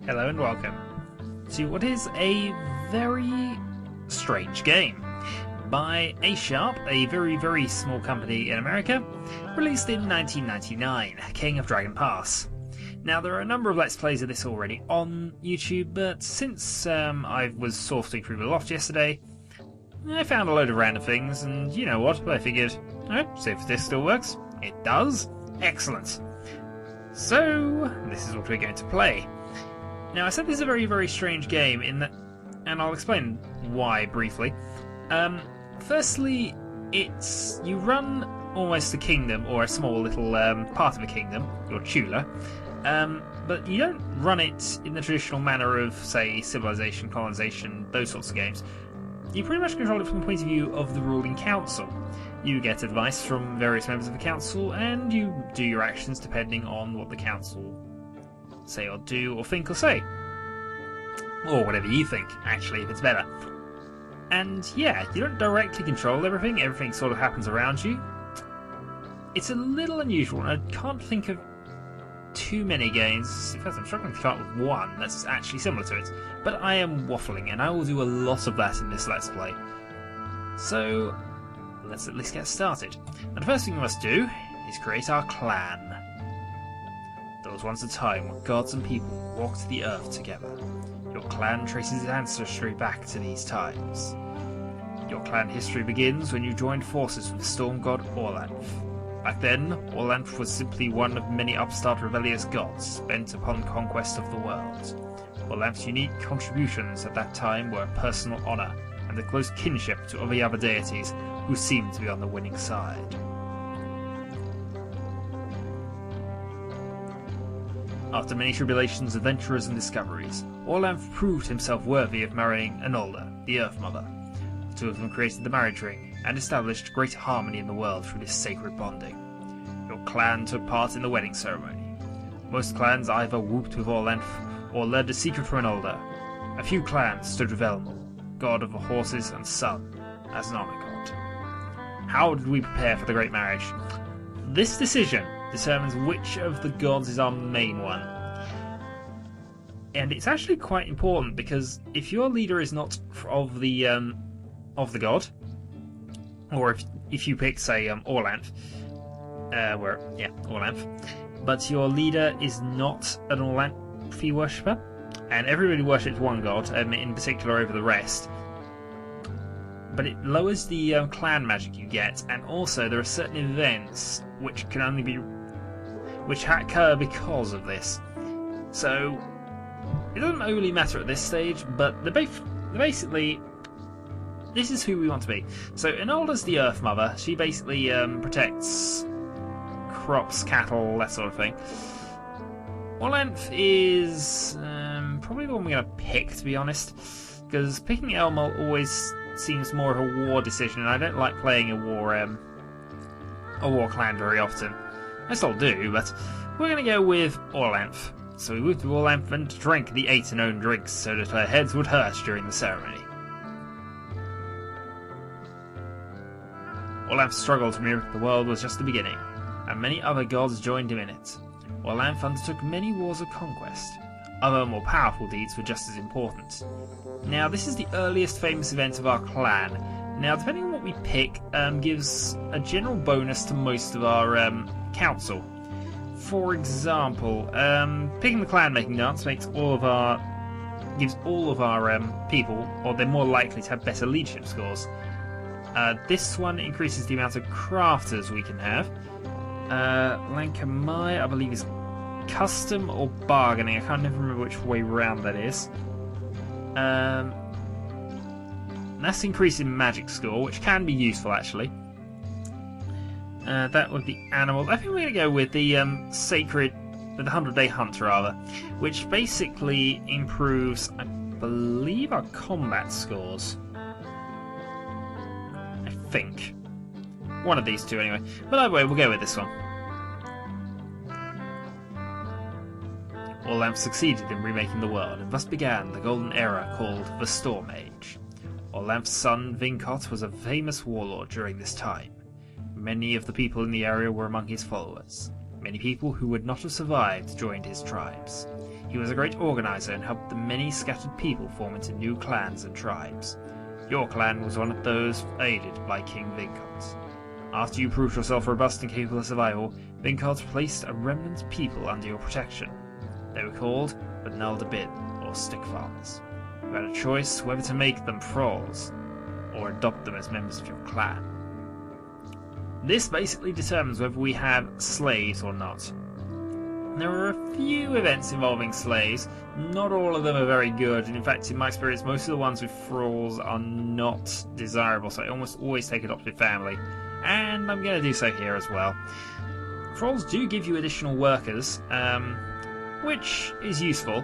Hello and welcome to what is a very strange game by A Sharp, a very small company in America, released in 1999, King of Dragon Pass. Now there are a number of Let's Plays of this already on YouTube, but since I was sorting through the loft yesterday, I found a load of random things, and you know what, I figured, alright, see if this still works. It does. Excellent. So, this is what we're going to play. Now, I said this is a very strange game in that, and I'll explain why briefly. Firstly, you run almost a kingdom, or a small little part of a kingdom, your Chula, but you don't run it in the traditional manner of, say, civilization, colonization, those sorts of games. You pretty much control it from the point of view of the ruling council. You get advice from various members of the council, and you do your actions depending on what the council say or do or think or say. Or whatever you think, actually, if it's better. And yeah, you don't directly control everything sort of happens around you. It's a little unusual, and I can't think of too many games. In fact, I'm struggling to come up with one that's actually similar to it. But I am waffling, and I will do a lot of that in this Let's Play. So, let's at least get started. And the first thing we must do is create our clan. There was once a time when gods and people walked the earth together. Your clan traces its ancestry back to these times. Your clan history begins when you joined forces with the storm god Orlanth. Back then, Orlanth was simply one of many upstart rebellious gods bent upon conquest of the world. Orlanth's unique contributions at that time were personal honour and a close kinship to all the other deities who seemed to be on the winning side. After many tribulations, adventurers and discoveries, Orlanth proved himself worthy of marrying Enolda, the Earth Mother. The two of them created the marriage ring and established great harmony in the world through this sacred bonding. Your clan took part in the wedding ceremony. Most clans either whooped with Orlanth or learned a secret from Enolda. A few clans stood with Elmul, god of the horses and sun, as an honor god. How did we prepare for the great marriage? This decision determines which of the gods is our main one. And it's actually quite important, because if your leader is not of the god, or if you pick, say, Orlanth, Orlanth, but your leader is not an Orlanthi worshipper, and everybody worships one god, in particular over the rest, but it lowers the clan magic you get, and also there are certain events which can only be occur because of this. So it doesn't overly matter at this stage, but basically this is who we want to be. So Enolda's the Earth Mother. She basically protects crops, cattle, that sort of thing. Orlanth is probably the one we're going to pick, to be honest, because picking Elmul always seems more of a war decision, and I don't like playing a war clan very often. I still do, but we're going to go with Orlanth. So we moved to Orlanth and drank the 8 known drinks so that our heads would hurt during the ceremony. Orlanth's struggle to move the world was just the beginning, and many other gods joined him in it. Orlanth undertook many wars of conquest. Other more powerful deeds were just as important. Now, this is the earliest famous event of our clan. Now, depending on what we pick, gives a general bonus to most of our council. For example, picking the clan making dance gives all of our people, or they're more likely to have better leadership scores. This one increases the amount of crafters we can have. Lankamai, I believe, is custom or bargaining. I can't never remember which way round that is. That's increasing magic score, which can be useful actually. That would be animals. I think we're going to go with the the 100-day hunt rather, which basically improves, I believe, our combat scores. I think. One of these two anyway. But either way, we'll go with this one. Orlanth succeeded in remaking the world, and thus began the golden era called the Storm Age. Orlanth's son, Vincott, was a famous warlord during this time. Many of the people in the area were among his followers. Many people who would not have survived joined his tribes. He was a great organizer and helped the many scattered people form into new clans and tribes. Your clan was one of those aided by King Vincot. After you proved yourself robust and capable of survival, Vincot placed a remnant people under your protection. They were called the Nuldabid, or Stick Farmers. You had a choice whether to make them thralls, or adopt them as members of your clan. This basically determines whether we have slaves or not. There are a few events involving slaves. Not all of them are very good, and in fact, in my experience, most of the ones with thralls are not desirable, so I almost always take adopted family. And I'm going to do so here as well. Thralls do give you additional workers, which is useful,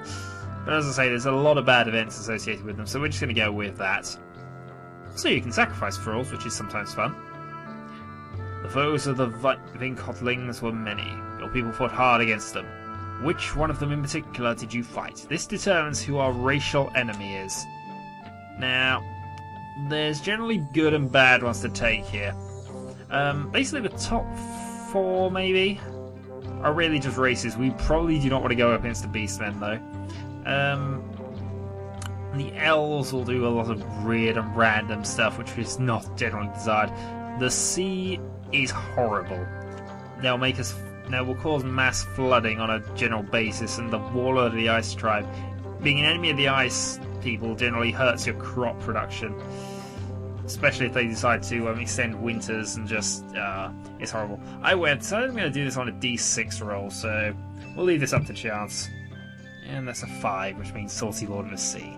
but as I say, there's a lot of bad events associated with them, so we're just going to go with that. So you can sacrifice thralls, which is sometimes fun. The foes of the Vincotlings were many. Your people fought hard against them. Which one of them in particular did you fight? This determines who our racial enemy is. Now, there's generally good and bad ones to take here. Basically the top 4 maybe are really just races. We probably do not want to go up against the Beastmen though. The Elves will do a lot of weird and random stuff which is not generally desired. The Sea is horrible. They'll cause mass flooding on a general basis, and the Warlord of the Ice Tribe, being an enemy of the Ice people, generally hurts your crop production. Especially if they decide to extend winters and just, it's horrible. I'm going to do this on a D6 roll, so we'll leave this up to chance. And that's a 5, which means Salty Lord of the Sea.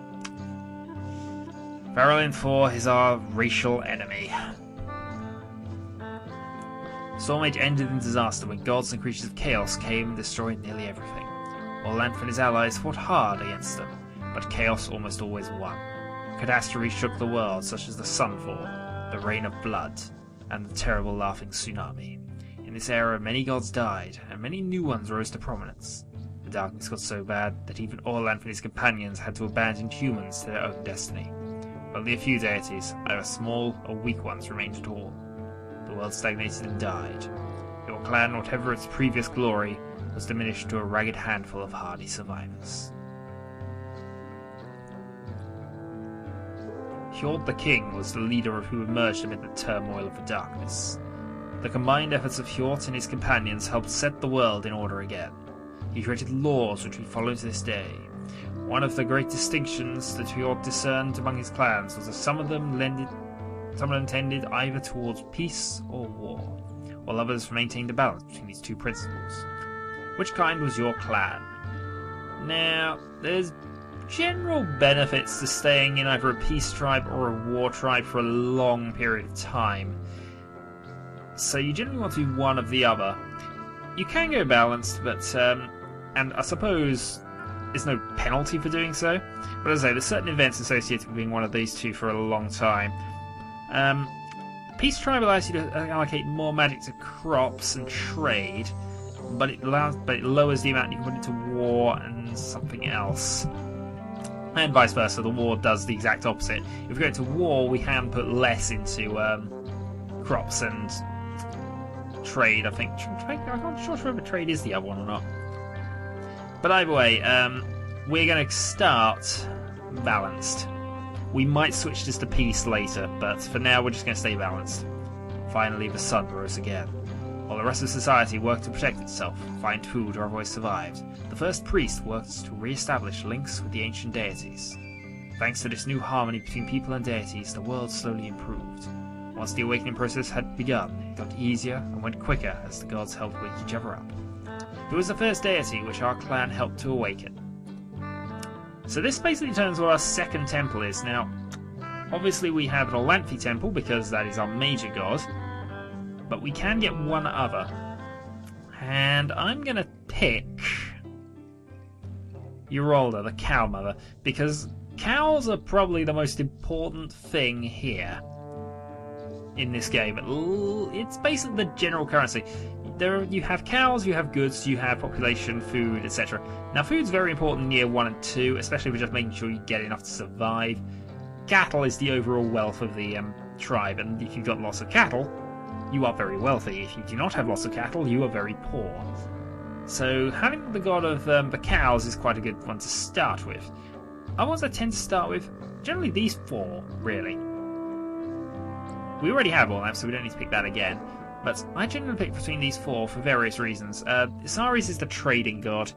Farrellin 4 is our racial enemy. Storm Age ended in disaster when gods and creatures of chaos came and destroyed nearly everything. Orlanth and his allies fought hard against them, but chaos almost always won. Catastrophe shook the world, such as the Sunfall, the Rain of Blood, and the terrible Laughing Tsunami. In this era, many gods died, and many new ones rose to prominence. The darkness got so bad that even Orlanth and his companions had to abandon humans to their own destiny. Only a few deities, either small or weak ones, remained at all. The world stagnated and died. Your clan, whatever its previous glory, was diminished to a ragged handful of hardy survivors. Hjord the King was the leader who emerged amid the turmoil of the darkness. The combined efforts of Hjord and his companions helped set the world in order again. He created laws which we follow to this day. One of the great distinctions that Hjord discerned among his clans was that some of them tended either towards peace or war, while others maintained a balance between these two principles. Which kind was your clan? Now, there's general benefits to staying in either a peace tribe or a war tribe for a long period of time. So you generally want to be one of the other. You can go balanced, but and I suppose there's no penalty for doing so. But as I say, there's certain events associated with being one of these two for a long time. Peace tribe allows you to allocate more magic to crops and trade, but it lowers the amount you can put into war and something else. And vice versa, the war does the exact opposite. If we go into war, we can put less into crops and trade, I think. I'm not sure whether trade is the other one or not. But either way, we're going to start balanced. We might switch this to peace later, but for now we're just going to stay balanced. Finally, the sun rose again. While the rest of society worked to protect itself, find food, or otherwise survived, the first priest worked to re-establish links with the ancient deities. Thanks to this new harmony between people and deities, the world slowly improved. Once the awakening process had begun, it got easier and went quicker as the gods helped wake each other up. It was the first deity which our clan helped to awaken. So this basically determines what our second temple is. Now, obviously we have an Orlanthi temple because that is our major god, but we can get one other. And I'm going to pick Urolda, the cow mother, because cows are probably the most important thing here in this game. It's basically the general currency. You have cows, you have goods, you have population, food, etc. Now, food's very important in year 1 and 2, especially for just making sure you get enough to survive. Cattle is the overall wealth of the tribe, and if you've got lots of cattle, you are very wealthy. If you do not have lots of cattle, you are very poor. So having the god of the cows is quite a good one to start with. Other ones I tend to start with, generally these four, really. We already have all that, so we don't need to pick that again. But I generally pick between these four for various reasons. Isaris is the trading god.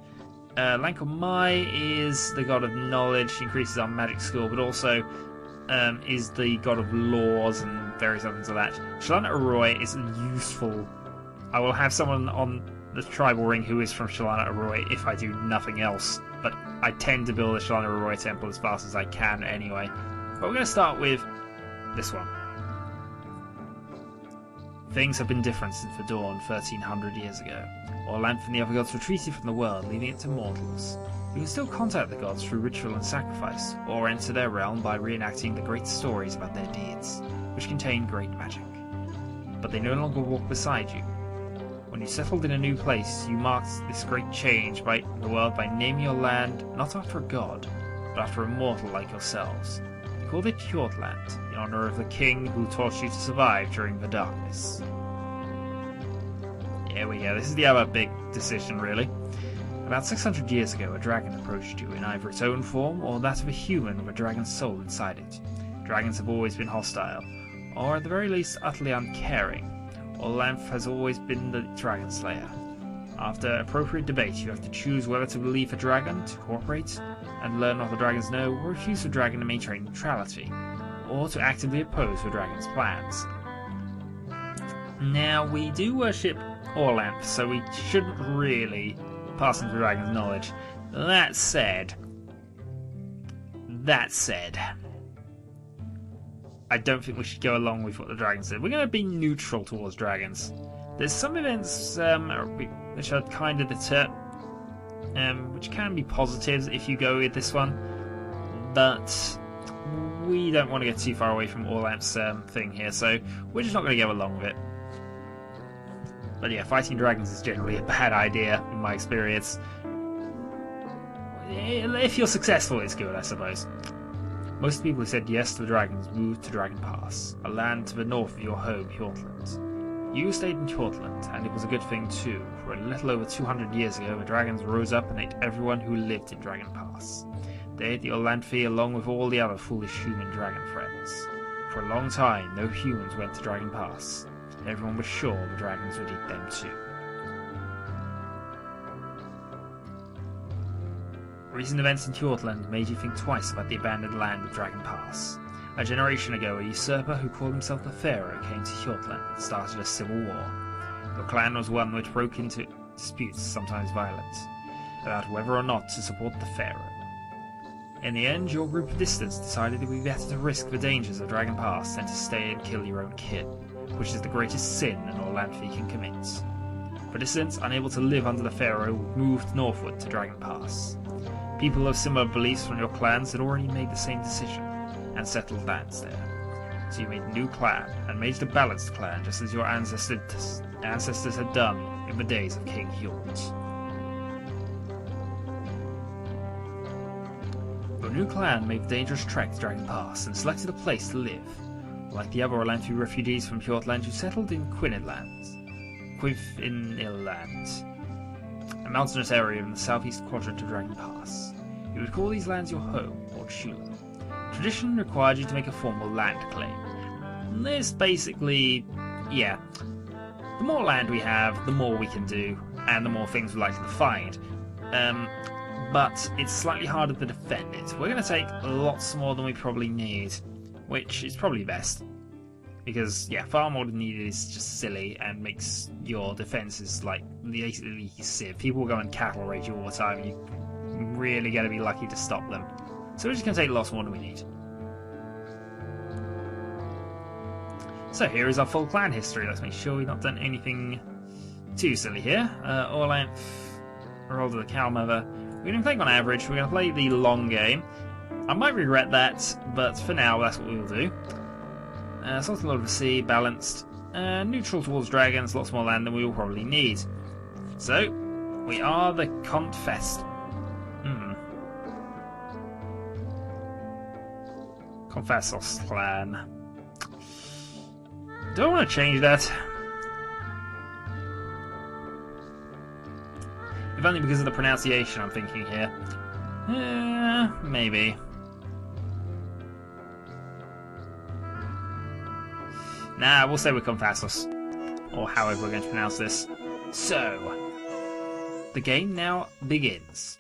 Lankomai is the god of knowledge, increases our magic score, but also is the god of laws and various other things like that. Shalana Arroy is useful. I will have someone on the tribal ring who is from Shalana Arroy if I do nothing else, but I tend to build a Shalana Arroy temple as fast as I can anyway. But we're going to start with this one. Things have been different since the dawn 1300 years ago. Orlanth and the other gods retreated from the world, leaving it to mortals. You can still contact the gods through ritual and sacrifice, or enter their realm by reenacting the great stories about their deeds, which contain great magic. But they no longer walk beside you. When you settled in a new place, you marked this great change in the world by naming your land not after a god, but after a mortal like yourselves. You called it Hjortland, in honor of the king who taught you to survive during the darkness. Here we go, this is the other big decision, really. About 600 years ago, a dragon approached you in either its own form or that of a human with a dragon's soul inside it. Dragons have always been hostile, or at the very least utterly uncaring. Orlanth has always been the dragon slayer. After appropriate debate, you have to choose whether to believe the dragon, to cooperate, and learn what the dragons know, or refuse the dragon to maintain neutrality, or to actively oppose the dragon's plans. Now, we do worship Orlanth, so we shouldn't really pass on the dragon's knowledge. That said, I don't think we should go along with what the dragon said. We're going to be neutral towards dragons. There's some events which are kind of which can be positives if you go with this one, but we don't want to get too far away from Orlanth's thing here, so we're just not going to go along with it. But yeah, fighting dragons is generally a bad idea, in my experience. If you're successful, it's good, I suppose. Most people who said yes to the dragons moved to Dragon Pass, a land to the north of your home, Hjortland. You stayed in Hjortland, and it was a good thing too, for a little over 200 years ago the dragons rose up and ate everyone who lived in Dragon Pass. They ate the Orlanthi along with all the other foolish human dragon friends. For a long time, no humans went to Dragon Pass. Everyone was sure the dragons would eat them too. Recent events in Hjortland made you think twice about the abandoned land of Dragon Pass. A generation ago, a usurper who called himself the Pharaoh came to Hjortland and started a civil war. Your clan was one which broke into disputes, sometimes violent, about whether or not to support the Pharaoh. In the end, your group of dissidents decided it would be better to risk the dangers of Dragon Pass than to stay and kill your own kin, which is the greatest sin an Orlanthi can commit. The dissidents, unable to live under the Pharaoh, moved northward to Dragon Pass. People of similar beliefs from your clans had already made the same decision, and settled lands there. So you made a new clan, and made it a balanced clan just as your ancestors had done in the days of King Hjort. Your new clan made the dangerous trek to Dragon Pass, and selected a place to live. Like the other Orlanthi refugees from Hjortland, you settled in Quinidland, a mountainous area in the southeast quadrant of Dragon Pass. You would call these lands your home, or Chula. Tradition required you to make a formal land claim. This basically, yeah, the more land we have, the more we can do, and the more things we're likely to find. But it's slightly harder to defend it. We're going to take lots more than we probably need, which is probably best. Because, yeah, far more than needed is just silly and makes your defenses, like, basically sieve. People will go and cattle raid you all the time, and you're really going to be lucky to stop them. So we're just going to take lots more than we need. So here is our full clan history. Let's make sure we've not done anything too silly here. Orlanth, roll to the cow mother. We're going to play on average. We're going to play the long game. I might regret that, but for now, that's what we will do. Salt and Lord of the Sea, balanced. Neutral towards dragons, lots more land than we will probably need. So, we are the Confessed. Confessos clan. Do I want to change that? If only because of the pronunciation, I'm thinking here. Maybe. Nah, we'll say we're Confassos. Or however we're going to pronounce this. So, the game now begins.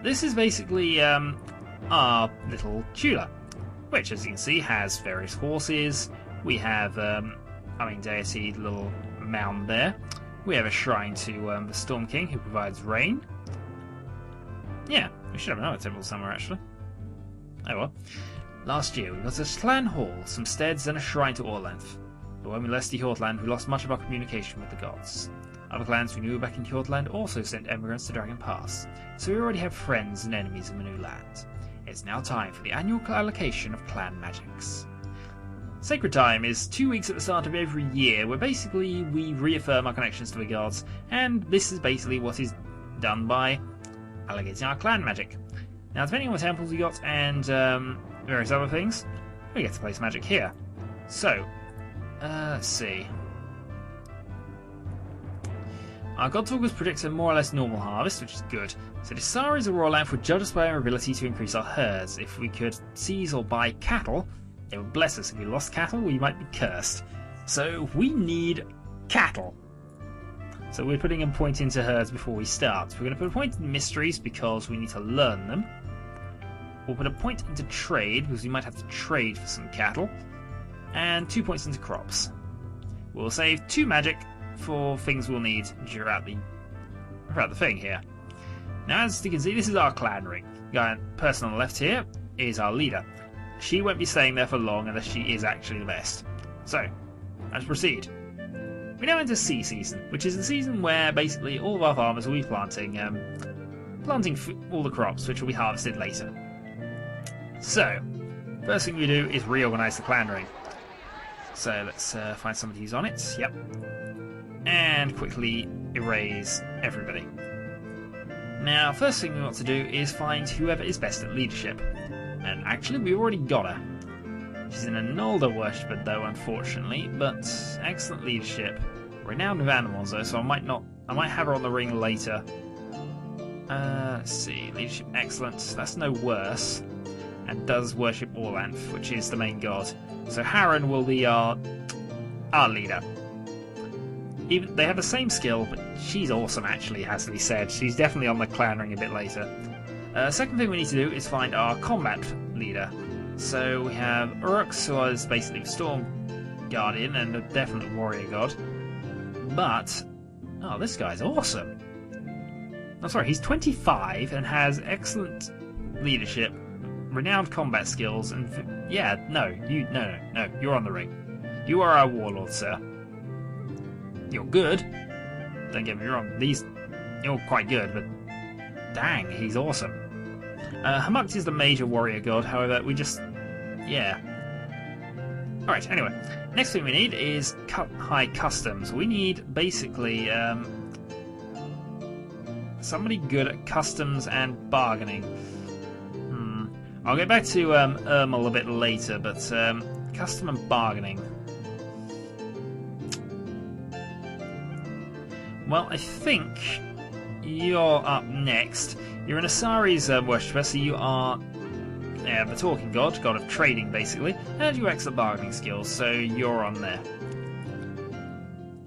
This is basically our little Tula, which, as you can see, has various horses. We have, deity, little mound there. We have a shrine to the Storm King, who provides rain. Yeah, we should have another temple somewhere, actually. Oh well. Last year, we got a clan hall, some steads, and a shrine to Orlanth. But when we left the Hjortland, we lost much of our communication with the gods. Other clans we knew back in Hjortland also sent emigrants to Dragon Pass, so we already have friends and enemies in the new land. It's now time for the annual allocation of clan magics. Sacred Time is 2 weeks at the start of every year, where basically we reaffirm our connections to the gods, and this is basically what is done by allocating our clan magic. Now, depending on what temples we got and various other things, we get to place magic here. So, let's see. Our God Talkers predict a more or less normal harvest, which is good. So the Saris of Royal would judge us by our ability to increase our herds. If we could seize or buy cattle, they would bless us. If we lost cattle, we might be cursed. So we need cattle. So we're putting a point into herds before we start. We're going to put a point in mysteries because we need to learn them. We'll put a point into trade because we might have to trade for some cattle. And 2 points into crops. We'll save 2 magic for things we'll need throughout the thing here. Now, as you can see, this is our clan ring. The person on the left here is our leader. She won't be staying there for long unless she is actually the best. So, let's proceed. We now enter sea season, which is the season where basically all of our farmers will be planting all the crops, which will be harvested later. So, first thing we do is reorganize the clan ring. So let's find somebody who's on it. Yep. And quickly erase everybody. Now, first thing we want to do is find whoever is best at leadership. And actually, we've already got her. She's an Anolda worshipper, though, unfortunately, but excellent leadership. Renowned with animals, though, so I might have her on the ring later. Let's see, leadership excellent. That's no worse. And does worship Orlanth, which is the main god. So Harren will be our leader. They have the same skill, but she's awesome, actually, has to be said. She's definitely on the clan ring a bit later. Second thing we need to do is find our combat leader. So we have Urux, who is basically a Storm Guardian and a definite warrior god. But, oh, this guy's awesome. I'm sorry, he's 25 and has excellent leadership, renowned combat skills, and no, you're on the ring. You are our warlord, sir. You're good. Don't get me wrong, you're quite good, but dang, he's awesome. Hamuk is the major warrior god, however, Alright, anyway, next thing we need is high customs. We need basically somebody good at customs and bargaining. I'll get back to Ermal a bit later, but custom and bargaining. Well, I think you're up next. You're an Asari's worshipper, so you are the talking god of trading, basically, and you have excellent bargaining skills, so you're on there.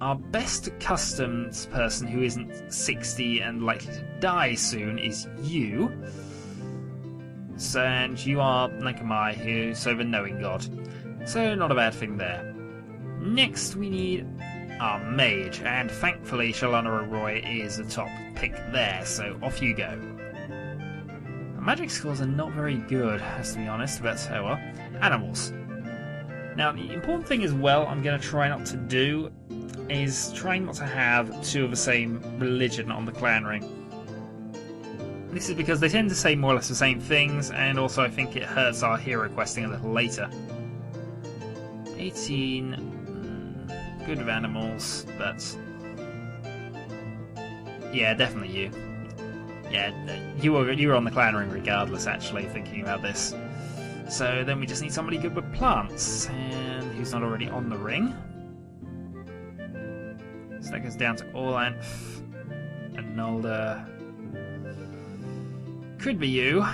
Our best customs person who isn't 60 and likely to die soon is you. So, and you are Nakamai, who's the knowing god. So, not a bad thing there. Next, we need our mage, and thankfully Shalana Roy is the top pick there, so off you go. Our magic scores are not very good, has to be honest, but oh well. Animals. Now, the important thing as well I'm going to try not to do is trying not to have 2 of the same religion on the clan ring. This is because they tend to say more or less the same things, and also I think it hurts our hero questing a little later. 18... good with animals, but... yeah, definitely you. Yeah, you were on the clan ring regardless, actually, thinking about this. So then we just need somebody good with plants, and who's not already on the ring. So that goes down to Orlanth and Nolda. Could be you.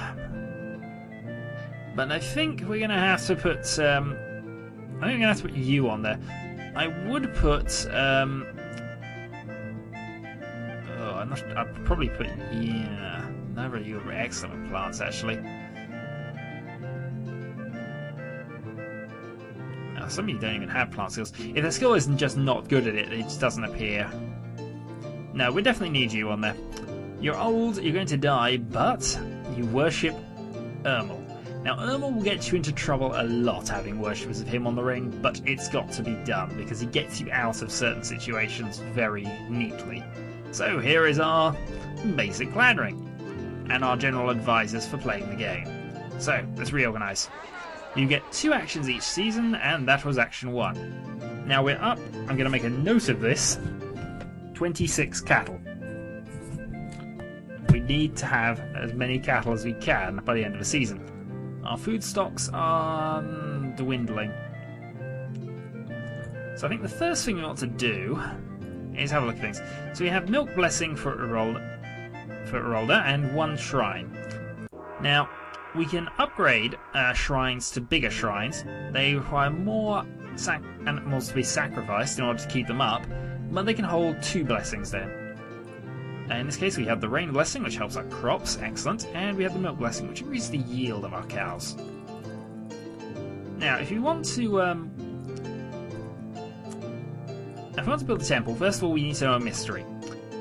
But I think we're going to have to put... I think we're going to have to put you on there. I would put... I'd probably put... Yeah. Neither of you are excellent with plants, actually. Now, some of you don't even have plant skills. If the skill isn't just not good at it, it just doesn't appear. No, we definitely need you on there. You're old, you're going to die, but you worship Ermal. Now, Ermal will get you into trouble a lot having worshippers of him on the ring, but it's got to be done because he gets you out of certain situations very neatly. So here is our basic clan ring, and our general advisors for playing the game. So, let's reorganize. You get 2 actions each season, and that was action 1. Now we're up, I'm going to make a note of this, 26 cattle. We need to have as many cattle as we can by the end of the season. Our food stocks are dwindling. So I think the first thing we want to do is have a look at things. So we have Milk Blessing for Erolda and 1 shrine. Now, we can upgrade shrines to bigger shrines. They require more animals to be sacrificed in order to keep them up, but they can hold 2 blessings there. In this case, we have the Rain Blessing, which helps our crops, excellent, and we have the Milk Blessing, which increases the yield of our cows. Now, if you want to build a temple, first of all, we need to know a mystery.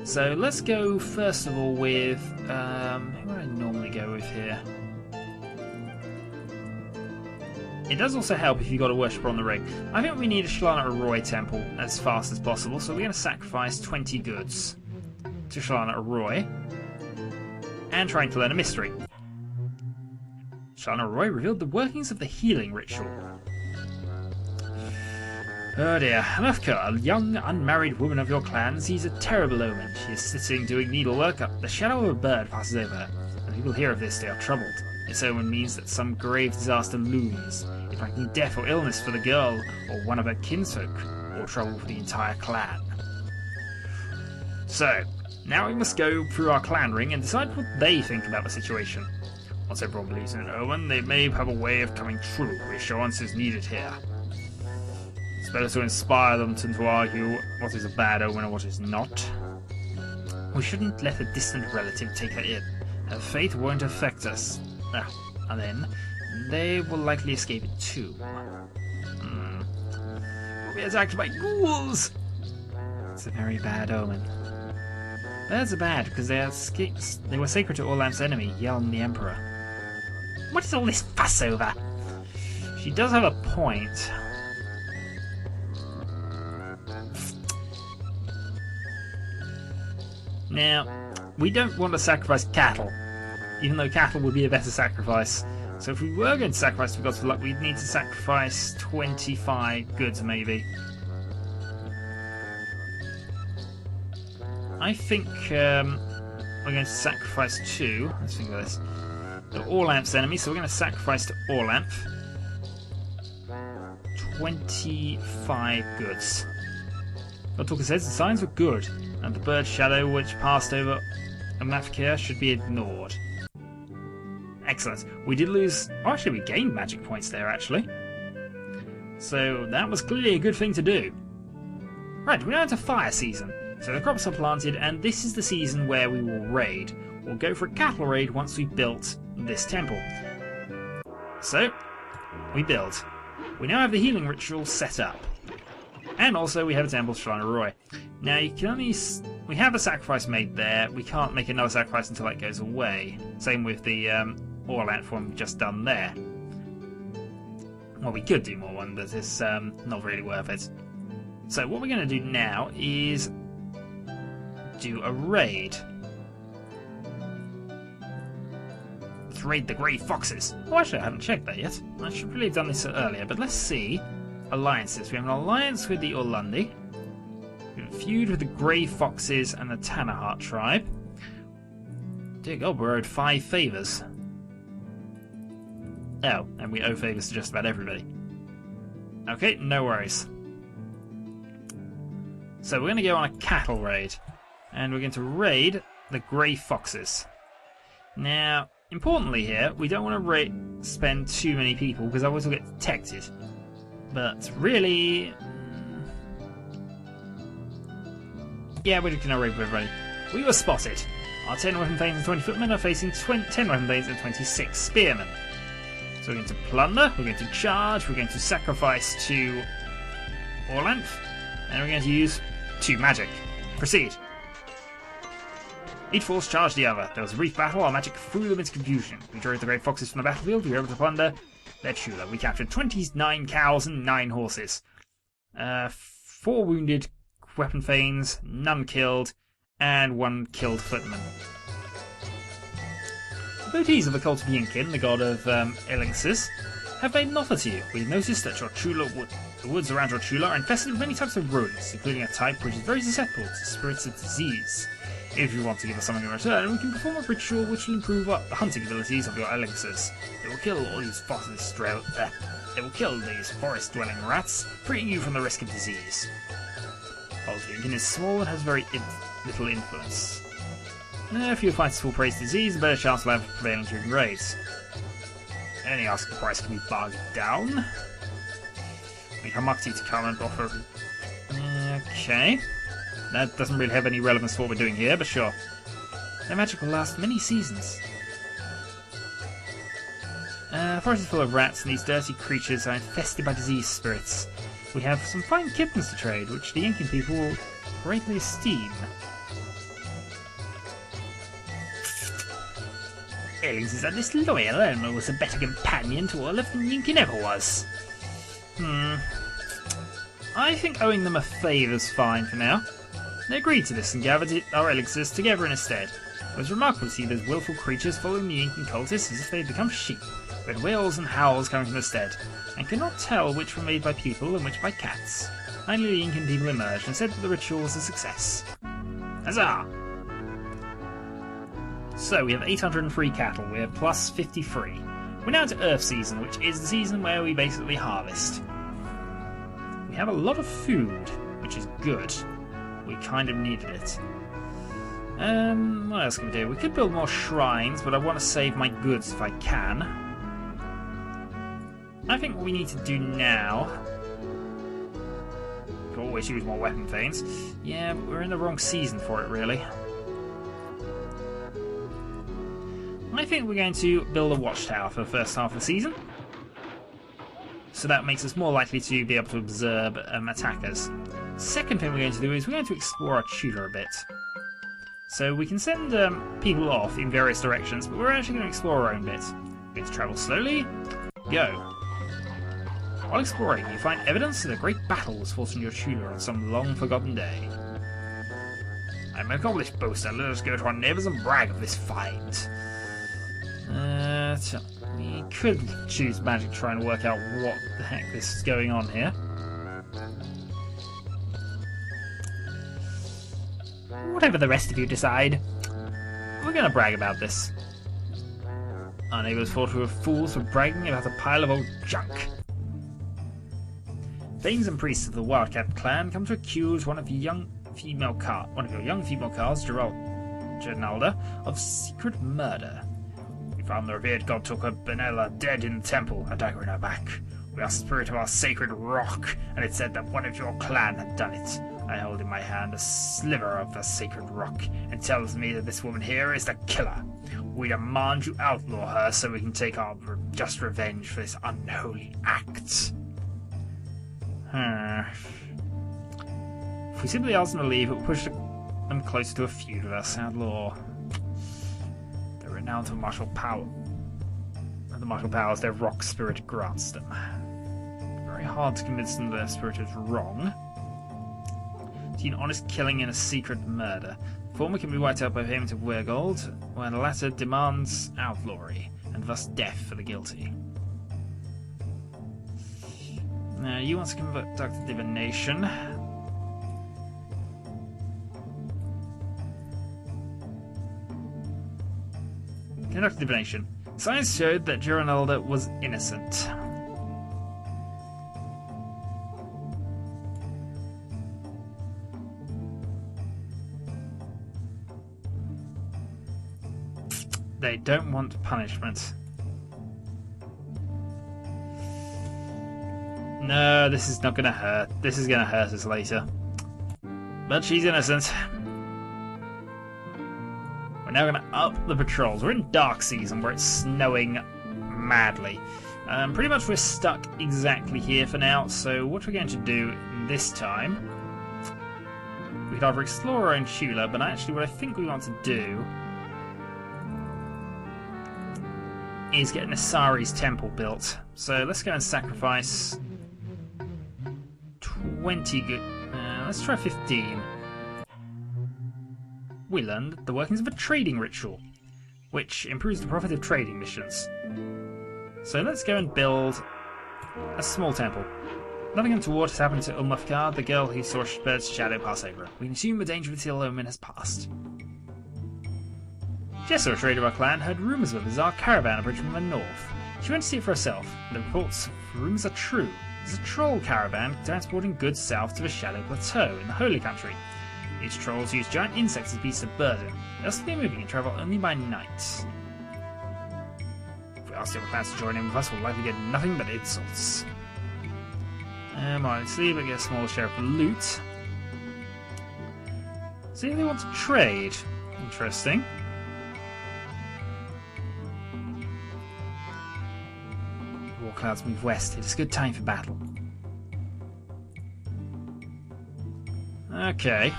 So let's go first of all with who would I normally go with here? It does also help if you've got a worshipper on the ring. I think we need a Shalana Arroy temple as fast as possible, so we're going to sacrifice 20 goods to Shalana Arroy and trying to learn a mystery. Shalana Arroy revealed the workings of the healing ritual. Oh dear, Lefka, a young unmarried woman of your clan, sees a terrible omen. She is sitting doing needlework. The shadow of a bird passes over her. When people hear of this, they are troubled. This omen means that some grave disaster looms. It might mean death or illness for the girl or one of her kinsfolk, or trouble for the entire clan. So, now we must go through our clan ring and decide what they think about the situation. Once everyone believes in an omen, they may have a way of coming true. Reassurance is needed here. It's better to inspire them than to argue what is a bad omen or what is not. We shouldn't let a distant relative take her in. Her fate won't affect us. And then, they will likely escape it too. We'll be attacked by ghouls! It's a very bad omen. Birds are bad because they were sacred to Orlan's enemy, Yelm the Emperor. What is all this fuss over? She does have a point. Now, we don't want to sacrifice cattle, even though cattle would be a better sacrifice. So if we were going to sacrifice the gods for luck, we'd need to sacrifice 25 goods, maybe. I think we're going to sacrifice 2. Let's think of this. The Orlanth's enemy, so we're going to sacrifice to Orlanth 25 goods. Godtalker says the signs were good, and the bird shadow which passed over Amathkir should be ignored. Excellent. We did lose... Oh, actually, we gained magic points there, actually. So that was clearly a good thing to do. Right, we're now into fire season. So the crops are planted, and this is the season where we will raid. We'll go for a cattle raid once we've built this temple. So, we build. We now have the healing ritual set up. And also we have a temple of Shrine of Roy. Now you can only... We have a sacrifice made there. We can't make another sacrifice until that goes away. Same with the Orlanth one we've just done there. Well, we could do more one, but it's not really worth it. So what we're going to do now is do a raid. Let's raid the Grey Foxes. Oh, actually, I haven't checked that yet. I should really have done this earlier, but let's see. Alliances. We have an alliance with the Orlundi. We have a feud with the Grey Foxes and the Tanahart tribe. Dear God, we're owed 5 favours. Oh, and we owe favours to just about everybody. Okay, no worries. So we're going to go on a cattle raid. And we're going to raid the Grey Foxes. Now, importantly here, we don't want to spend too many people because otherwise we'll get detected. But really... yeah, we're just going to raid everybody. We were spotted. Our 10 weapon thanes and 20 footmen are facing 10 weapon thanes and 26 spearmen. So we're going to plunder, we're going to charge, we're going to sacrifice to Orlanth, and we're going to use 2 magic. Proceed. Each force charged the other. There was a brief battle, our magic threw them into confusion. We drove the Great Foxes from the battlefield, we were able to plunder their Chula. We captured 29 cows and 9 horses. 4 wounded weapon thanes, none killed, and 1 killed footman. The devotees of the cult of Yinkin, the god of elixirs, have made an offer to you. We've noticed that your Chula the woods around your Chula are infested with many types of rodents, including a type which is very susceptible to spirits of disease. If you want to give us something in return, we can perform a ritual which will improve the hunting abilities of your elixirs. It will kill all these forest-dwelling rats, freeing you from the risk of disease. Yinkin is small and has very little influence. If you fight full praise disease, a better chance will have prevailing during raids. Any asking price can be bargained down. We have Mukti to come and offer. Okay. That doesn't really have any relevance to what we're doing here, but sure. Their magic will last many seasons. The forest is full of rats, and these dirty creatures are infested by disease spirits. We have some fine kittens to trade, which the Yinkin people will greatly esteem. Elixirs are disloyal and was a better companion to Olaf than Yinkin ever was. I think owing them a favour's fine for now. They agreed to this and gathered our elixirs together in a stead. It was remarkable to see those willful creatures following the Yinkin cultists as if they had become sheep, with wails and howls coming from the stead, and could not tell which were made by people and which by cats. Finally the Yinkin people emerged and said that the ritual was a success. Huzzah! So we have 803 cattle, we have plus 53. We're now to Earth season, which is the season where we basically harvest. We have a lot of food, which is good. We kind of needed it. What else can we do? We could build more shrines, but I want to save my goods if I can. I think what we need to do now... we can always use more weapon thanes. Yeah, but we're in the wrong season for it, really. I think we're going to build a watchtower for the first half of the season. So that makes us more likely to be able to observe attackers. Second thing we're going to do is we're going to explore our Chula a bit. So we can send people off in various directions, but we're actually going to explore our own bit. We're going to travel slowly. Go. While exploring, you find evidence that a great battle was fought in your Chula on some long-forgotten day. I'm an accomplished boaster. Let us go to our neighbours and brag of this find. We could choose magic to try and work out what the heck this is going on here. Whatever the rest of you decide, we're going to brag about this. Our neighbours thought we were fools for bragging about a pile of old junk. Thanes and priests of the Wildcat clan come to accuse one of your young female carls, Geralda, of secret murder. We found the revered god took a Benella dead in the temple, a dagger in her back. We asked the spirit of our sacred rock, and it said that one of your clan had done it. I hold in my hand a sliver of the sacred rock, and tells me that this woman here is the killer. We demand you outlaw her so we can take our just revenge for this unholy act. If we simply ask them to leave, it will push them closer to a feud with us. Outlaw the renowned of martial power. The martial powers their rock spirit grants them. Very hard to convince them that their spirit is wrong. Between honest killing and a secret murder. The former can be wiped out by payment of weregold, while the latter demands outlawry, and thus death for the guilty. Now, you want to conduct divination. Conduct divination. Science showed that Geralda was innocent. They don't want punishment. No, this is not going to hurt. This is going to hurt us later. But she's innocent. We're now going to up the patrols. We're in dark season where it's snowing madly. Pretty much we're stuck exactly here for now. So what we're going to do this time... We could either explore our own Tula, but actually what I think we want to do is get Nasari's temple built. So let's go and sacrifice 20 good... let's try 15. We learned the workings of a trading ritual, which improves the profit of trading missions. So let's go and build a small temple. Nothing untoward has happened to Ulmufkar, the girl who saw Shadow's shadow pass over. We can assume the danger of the ill omen has passed. Jessa, a trader of our clan, heard rumours of a bizarre caravan approaching from the north. She went to see it for herself, and the reports of rumours are true. There's a troll caravan transporting goods south to the Shadow Plateau in the Holy Country. These trolls use giant insects as beasts of burden. They'll stay moving and travel only by night. If we ask the other clans to join in with us, we'll likely get nothing but insults. Let's leave and get a small share of the loot. See if they want to trade. Interesting. War clouds move west. It is a good time for battle. Okay.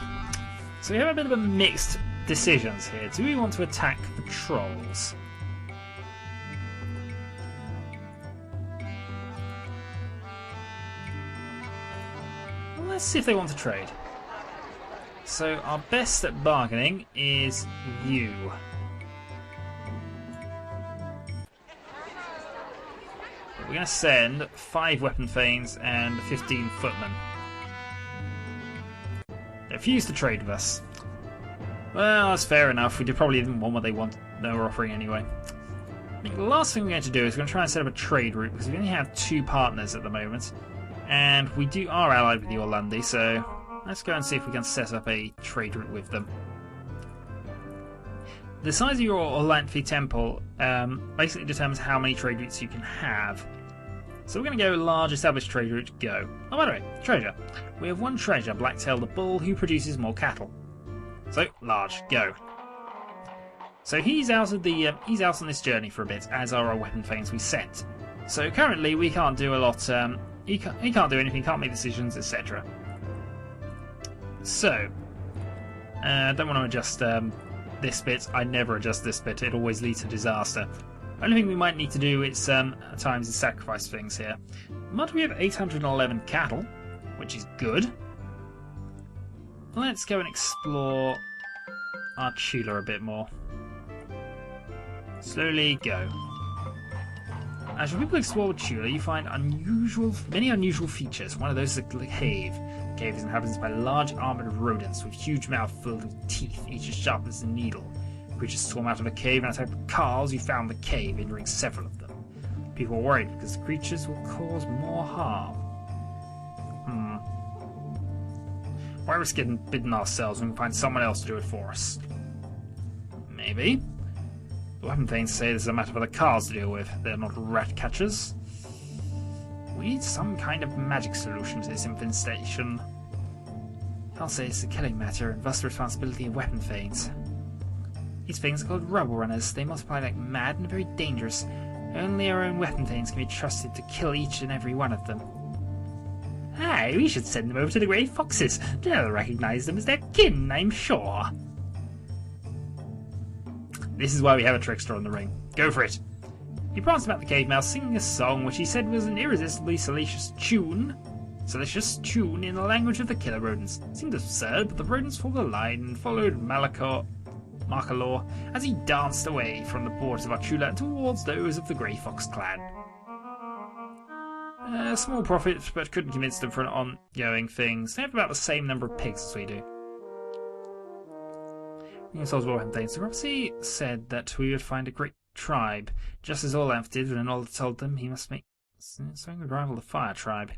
So we have a bit of a mixed decisions here. Do we want to attack the trolls? Well, let's see if they want to trade. So our best at bargaining is you. We're going to send 5 weapon thanes and 15 footmen. They refuse to trade with us. Well, that's fair enough. We probably didn't want what they were offering anyway. I think the last thing we're going to do is we're going to try and set up a trade route because we only have 2 partners at the moment, and we are allied with the Orlandi, so let's go and see if we can set up a trade route with them. The size of your Orlandi temple basically determines how many trade routes you can have. So we're going to go large established trade route, go. Oh, by the way, treasure. We have 1 treasure, Blacktail the Bull, who produces more cattle. So, large, go. So he's out of the he's out on this journey for a bit, as are our weapon thanes we sent. So currently we can't do a lot. He can't do anything, can't make decisions, etc. So, I don't want to adjust this bit. I never adjust this bit. It always leads to disaster. Only thing we might need to do is at times is sacrifice things here. But we have 811 cattle, which is good. Let's go and explore our Tula a bit more. Slowly go. As people explore Tula, you find many unusual features. One of those is the cave. The cave is inhabited by large armoured rodents with huge mouths filled with teeth, each as sharp as a needle. Creatures swarm out of the cave and attack the cars who found the cave, injuring several of them. People are worried because the creatures will cause more harm. Why risk getting bitten ourselves when we can find someone else to do it for us? Maybe. The weapon thanes say this is a matter for the cars to deal with. They're not rat catchers. We need some kind of magic solution to this infestation. I'll say it's a killing matter and thus the responsibility of weapon thanes. These things are called rubble runners. They multiply like mad and are very dangerous. Only our own weapon thanes can be trusted to kill each and every one of them. Aye, we should send them over to the Grey Foxes. They'll recognise them as their kin, I'm sure. This is why we have a trickster on the ring. Go for it. He pranced about the cave mouse singing a song which he said was an irresistibly salacious tune. Salacious tune in the language of the killer rodents. It seemed absurd, but the rodents formed a line and followed Markalor as he danced away from the borders of our Tula towards those of the Grey Fox clan. Small profit, but couldn't convince them for an ongoing thing. They have about the same number of pigs as we do. The prophecy said that we would find a great tribe, just as Orlanth did when Olaf told them he must make something would rival the Fire tribe.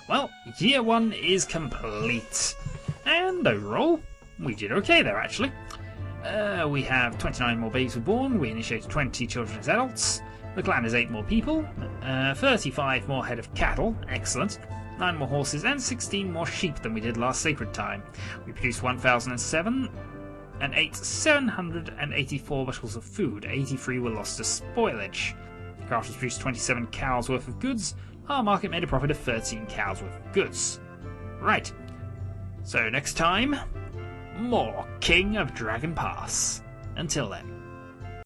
Well, year 1 is complete. And overall, we did okay there actually. We have 29 more babies were born, we initiated 20 children as adults, the clan is 8 more people, 35 more head of cattle, excellent, 9 more horses and 16 more sheep than we did last sacred time. We produced 1007 and ate 784 bushels of food, 83 were lost to spoilage. The crafters produced 27 cows worth of goods, our market made a profit of 13 cows worth of goods. Right, so next time, more King of Dragon Pass. Until then.